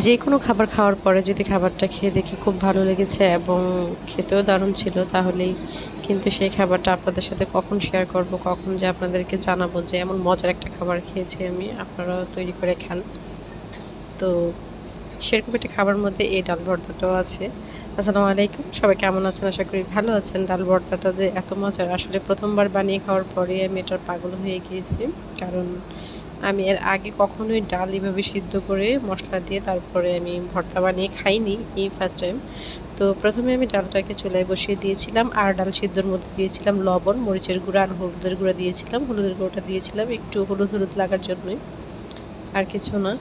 যে কোনো খাবার খাওয়ার পরে যদি খাবারটা খেয়ে দেখি খুব ভালো লেগেছে এবং খেতেও দারুণ ছিল, তাহলেই কিন্তু সেই খাবারটা আপনাদের সাথে কখন শেয়ার করব, কখন যে আপনাদেরকে জানাবো যে এমন মজার একটা খাবার খেয়েছি আমি, আপনারাও তৈরি করে খান। তো সেরকম একটা খাবার মধ্যে এই ডাল ভর্তাটাও আছে। আসসালামু আলাইকুম, সবাই কেমন আছেন? আশা করি ভালো আছেন। ডাল ভর্তাটা যে এত মজার, আসলে প্রথমবার বানিয়ে খাওয়ার পরে আমি এটার পাগল হয়ে গিয়েছি। কারণ আমি এর আগে কখনোই ডাল এভাবে সিদ্ধ করে মশলা দিয়ে তারপরে আমি ভর্তা বানিয়ে খাইনি, এই ফার্স্ট টাইম। তো প্রথমে আমি ডালটাকে চুলায় বসিয়ে দিয়েছিলাম, আর ডাল সিদ্ধর মধ্যে দিয়েছিলাম লবণ, মরিচের গুঁড়া আর হলুদের গুঁড়া দিয়েছিলাম। হলুদের গুঁড়োটা দিয়েছিলাম একটু হলুদ হলুদ লাগার জন্যই, আর কিছু না।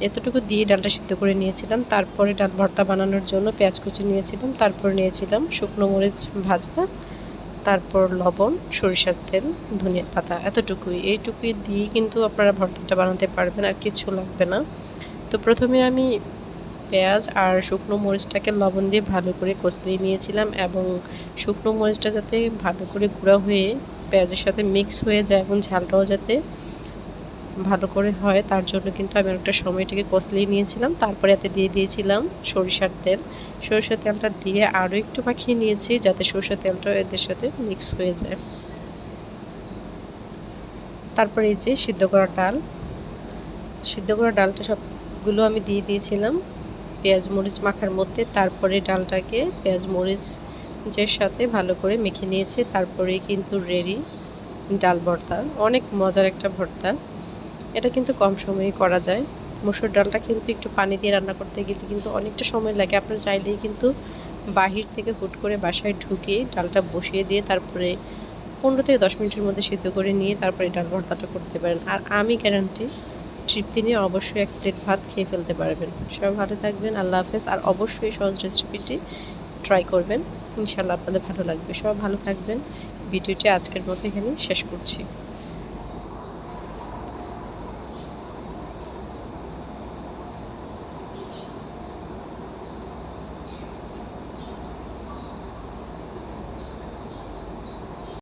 এতটুকু দিয়ে ডালটা সিদ্ধ করে নিয়েছিলাম। তারপরে ডাল ভর্তা বানানোর জন্য পেঁয়াজ কুচি নিয়েছিলাম, তারপর নিয়েছিলাম শুকনো মরিচ ভাজা, তারপর লবণ, সরিষার তেল, ধনিয়া পাতা, এতটুকুই। এইটুকুই দিয়ে কিন্তু আপনারা ভর্তাটা বানাতে পারবেন, আর কিছু লাগবে না। তো প্রথমে আমি পেঁয়াজ আর শুকনো মরিচটাকে লবণ দিয়ে ভালো করে কষলিয়ে নিয়েছিলাম, এবং শুকনো মরিচটা যাতে ভালো করে গুঁড়া হয়ে পেঁয়াজের সাথে মিক্স হয়ে যায় এবং ঝালটাও যাতে ভালো করে হয়, তার জন্য কিন্তু আমি একটা সময়টাকে কষলিয়ে নিয়েছিলাম। তারপরে এতে দিয়ে দিয়েছিলাম সরিষার তেল। সরিষার তেলটা দিয়ে আরও একটু মাখিয়ে নিয়েছি যাতে সরিষার তেলটা এদের সাথে মিক্স হয়ে যায়। তারপরে এই যে সিদ্ধ করা ডালটা সবগুলো আমি দিয়ে দিয়েছিলাম পেঁয়াজ মরিচ মাখার মধ্যে। তারপরে ডালটাকে পেঁয়াজ মরিচের সাথে ভালো করে মেখে নিয়েছি। তারপরেই কিন্তু রেডি ডাল ভর্তা। অনেক মজার একটা ভর্তা, এটা কিন্তু কম সময়ে করা যায়। মসুর ডালটা কিন্তু একটু পানি দিয়ে রান্না করতে গেলে কিন্তু অনেকটা সময় লাগে। আপনারা চাইলেই কিন্তু বাহির থেকে হুট করে বাসায় ঢুকে ডালটা বসিয়ে দিয়ে তারপরে 15 থেকে 10 মিনিটের মধ্যে সিদ্ধ করে নিয়ে তারপরে ডাল ভর্তাটা করতে পারেন। আর আমি গ্যারান্টি তৃপ্তি নিয়ে অবশ্যই 1 প্লেট ভাত খেয়ে ফেলতে পারবেন। সবাই ভালো থাকবেন, আল্লাহ হাফেজ। আর অবশ্যই সহজ রেসিপিটি ট্রাই করবেন, ইনশাল্লাহ আপনাদের ভালো লাগবে। সবাই ভালো থাকবেন। ভিডিওটি আজকের মতো এখানেই শেষ করছি।